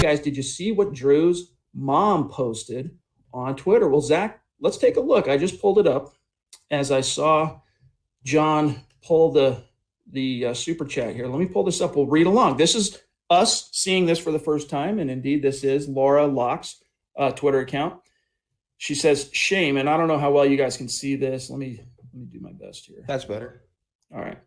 guys, did you see what Drew's mom posted on Twitter? Well, Zach, let's take a look. I just pulled it up as I saw John pull the super chat here. Let me pull this up. We'll read along. This is us seeing this for the first time, and indeed this is Laura Locke's Twitter account. She says, shame, and I don't know how well you guys can see this. Let me do my best here. That's better. All right.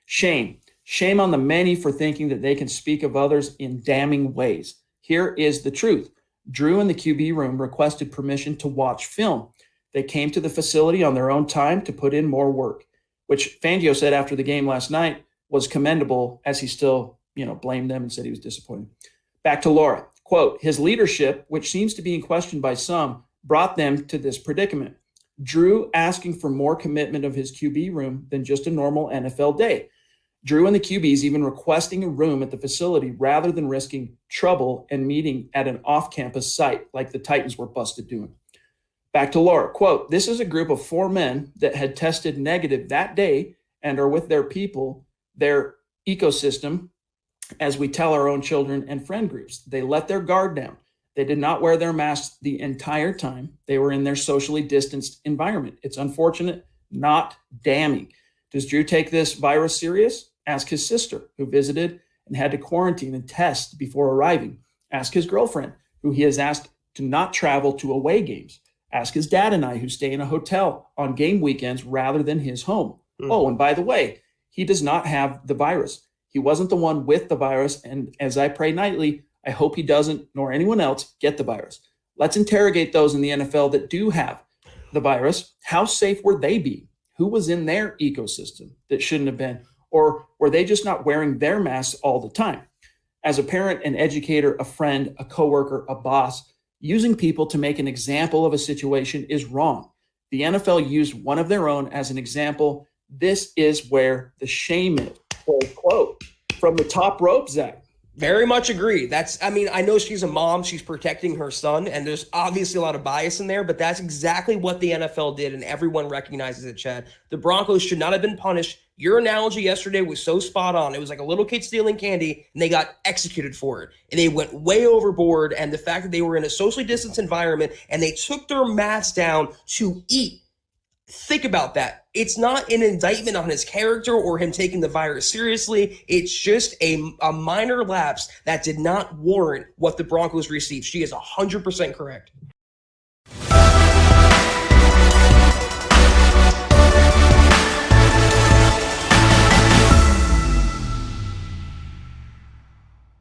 Shame. Shame on the many for thinking that they can speak of others in damning ways. Here is the truth. Drew in the QB room requested permission to watch film. They came to the facility on their own time to put in more work, which Fangio said after the game last night was commendable, as he still, blamed them and said he was disappointed. Back to Laura. Quote, his leadership, which seems to be in question by some, brought them to this predicament. Drew asking for more commitment of his QB room than just a normal NFL day. Drew and the QBs even requesting a room at the facility rather than risking trouble and meeting at an off-campus site like the Titans were busted doing. Back to Laura, quote, this is a group of 4 men that had tested negative that day and are with their people, their ecosystem, as we tell our own children and friend groups. They let their guard down. They did not wear their masks the entire time. They were in their socially distanced environment. It's unfortunate, not damning. Does Drew take this virus serious? Ask his sister, who visited and had to quarantine and test before arriving. Ask his girlfriend, who he has asked to not travel to away games. Ask his dad and I, who stay in a hotel on game weekends rather than his home. Oh, and by the way, he does not have the virus. He wasn't the one with the virus. And as I pray nightly, I hope he doesn't, nor anyone else, get the virus. Let's interrogate those in the NFL that do have the virus. How safe were they being? Who was in their ecosystem that shouldn't have been? Or were they just not wearing their masks all the time? As a parent, an educator, a friend, a coworker, a boss, using people to make an example of a situation is wrong. The NFL used one of their own as an example. This is where the shame is. Quote from the top rope, Zach. Very much agree. I know she's a mom. She's protecting her son, and there's obviously a lot of bias in there, but that's exactly what the NFL did, and everyone recognizes it, Chad. The Broncos should not have been punished. Your analogy yesterday was so spot on. It was like a little kid stealing candy, and they got executed for it. And they went way overboard, and the fact that they were in a socially distanced environment, and they took their masks down to eat. Think about that. It's not an indictment on his character or him taking the virus seriously. It's just a minor lapse that did not warrant what the Broncos received. She is 100% correct.